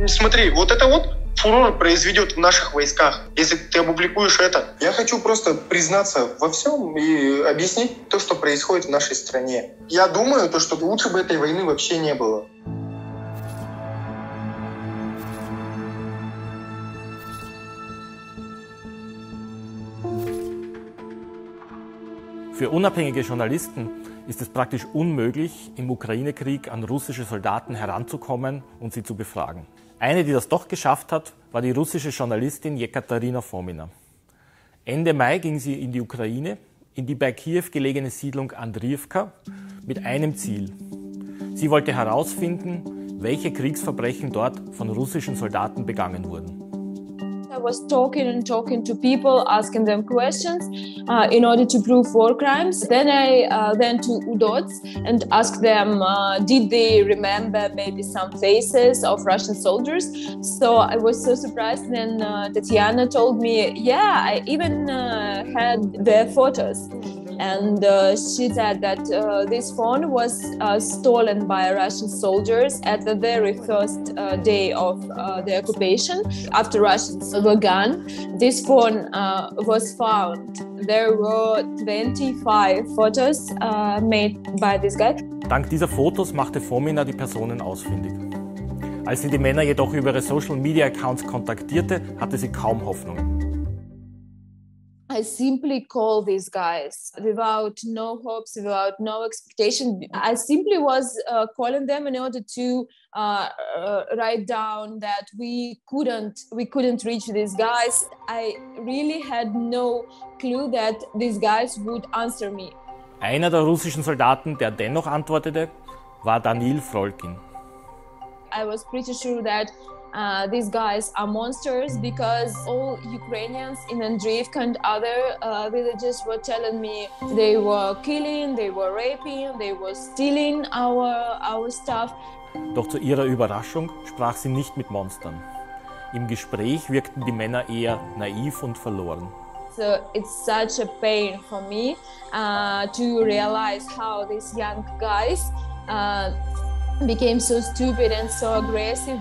Смотри, вот это вот фурор произведет в наших войсках, если ты опубликуешь это. Я хочу просто признаться во всем и объяснить то, что происходит в нашей стране. Я думаю, что лучше бы этой войны вообще не было. Für unabhängige Journalisten ist es praktisch unmöglich, im Ukraine-Krieg an russische Soldaten heranzukommen und sie zu befragen. Eine, die das doch geschafft hat, war die russische Journalistin Jekaterina Fomina. Ende Mai ging sie in die Ukraine, in die bei Kiew gelegene Siedlung Andriivka, mit einem Ziel. Sie wollte herausfinden, welche Kriegsverbrechen dort von russischen Soldaten begangen wurden. I was talking to people, asking them questions in order to prove war crimes. Then I went to UDOTS and asked them, did they remember maybe some faces of Russian soldiers? So I was so surprised. Then Tatiana told me, yeah, I even had their photos. And she said that this phone was stolen by Russian soldiers at the very first day of the occupation. After Russians were gone, this phone was found. There were 25 photos made by this guy. Dank dieser Fotos machte Fomina die Personen ausfindig. Als sie die Männer jedoch über ihre Social-Media-Accounts kontaktierte, hatte sie kaum Hoffnung. I simply called these guys without no hopes, without no expectation. I simply was calling them in order to write down that we couldn't reach these guys. I really had no clue that these guys would answer me. Einer der russischen Soldaten, der dennoch antwortete, war Danil Frolkin. I was pretty sure that these guys are monsters because all Ukrainians in Andriivka and other villages were telling me they were killing, they were raping, they were stealing our stuff. Doch zu ihrer Überraschung sprach sie nicht mit Monstern. Im Gespräch wirkten die Männer eher naiv und verloren. So it's such a pain for me to realize how these young guys became so stupid and so aggressive.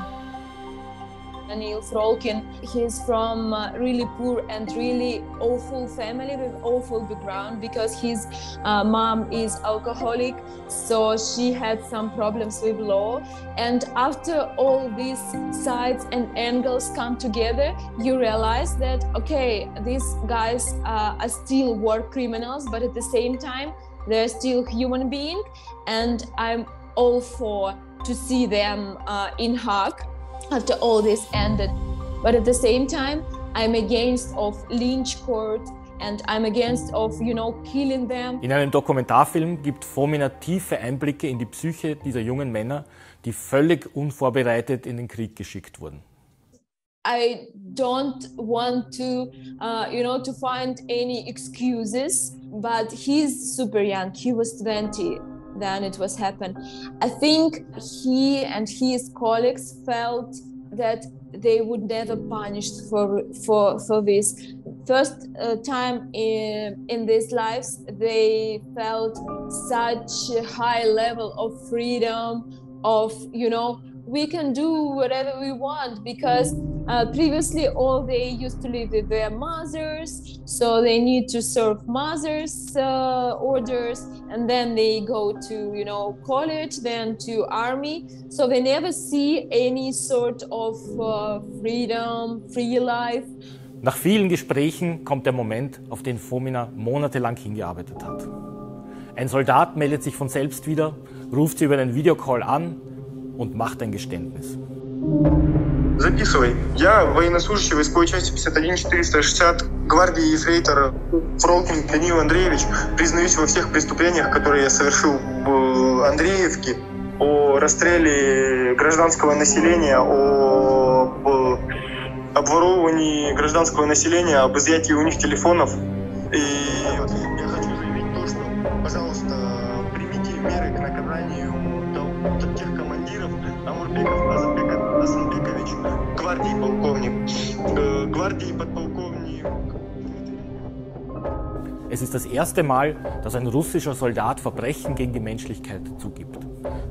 Danil Frolkin, he's from a really poor and really awful family with awful background because his mom is alcoholic, so she had some problems with law. And after all these sides and angles come together, you realize that, okay, these guys are still war criminals, but at the same time, they're still human beings, and I'm all for to see them in Hague after all this ended. But at the same time, I'm against of lynch court and I'm against of, killing them. In einem Dokumentarfilm gibt Fomina tiefe Einblicke in die Psyche dieser jungen Männer, die völlig unvorbereitet in den Krieg geschickt wurden. I don't want to, to find any excuses, but he's super young. He was 20. Then it was happened. I think he and his colleagues felt that they would never punished for this. First time in these lives, they felt such a high level of freedom, of, we can do whatever we want because previously all they used to live with their mothers, so they need to serve mothers' orders, and then they go to college, then to army, so they never see any sort of freedom, free life. Nach vielen Gesprächen kommt der Moment, auf den Fomina monatelang hingearbeitet hat. Ein Soldat meldet sich von selbst wieder, ruft sie über einen Videocall an und macht ein Geständnis. Записывай. Я военнослужащий войсковой части 51-460 гвардии ефрейтор Фролкин Данил Андреевич. Признаюсь во всех преступлениях, которые я совершил в Андреевке, о расстреле гражданского населения, об обворовывании гражданского населения, об изъятии у них телефонов. И я хочу заявить то, что, пожалуйста, примите меры к наказанию тех командиров, Амурбеков Азатбек Асанбекович, гвардии полковник, гвардии подполковник. Es ist das erste Mal, dass ein russischer Soldat Verbrechen gegen die Menschlichkeit zugibt.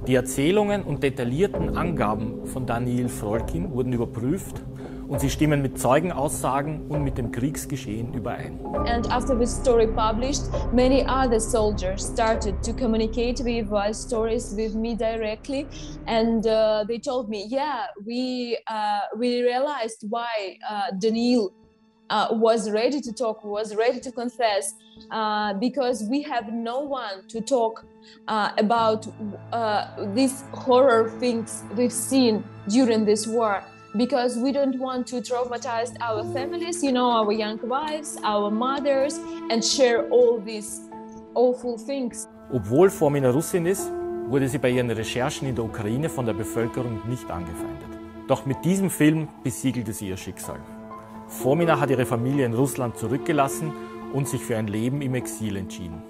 Die Erzählungen und detaillierten Angaben von Daniil Frolkin wurden überprüft und sie stimmen mit Zeugenaussagen und mit dem Kriegsgeschehen überein. And after the story published, many other soldiers started to communicate with stories with me directly, and they told me, yeah, we realized why Daniil was ready to talk, was ready to confess, because we have no one to talk about these horror things we've seen during this war. Because we don't want to traumatize our families, our young wives, our mothers, and share all these awful things. Obwohl Fomina Russin ist, wurde sie bei ihren Recherchen in der Ukraine von der Bevölkerung nicht angefeindet. Doch mit diesem Film besiegelte sie ihr Schicksal. Fomina hat ihre Familie in Russland zurückgelassen und sich für ein Leben im Exil entschieden.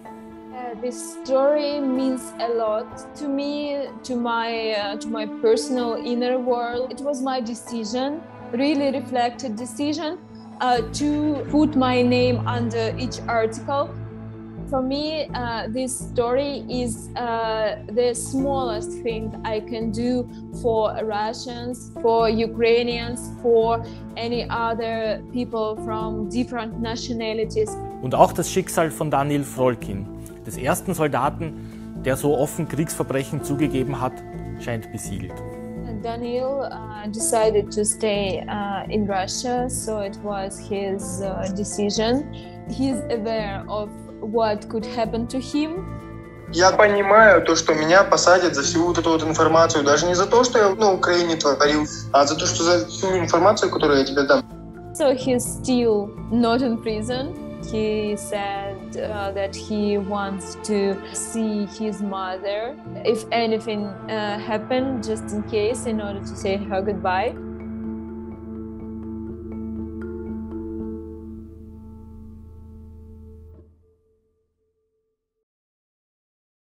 This story means a lot to me, to my personal inner world. It was my decision, really reflected decision, to put my name under each article. For me, this story is the smallest thing I can do for Russians, for Ukrainians, for any other people from different nationalities. Und auch das Schicksal von Daniil Frolkin, des ersten Soldaten, der so offen Kriegsverbrechen zugegeben hat, scheint besiegelt. Daniil decided to stay in Russia, so it was his decision. He's aware of what could happen to him. Я понимаю то, что меня посадят за всю вот эту вот информацию, даже не за то, что я на Украине творил, а за то, что за всю информацию, которую я тебе дам. So he's still not in prison. He said that he wants to see his mother, if anything happened, just in case, in order to say her goodbye.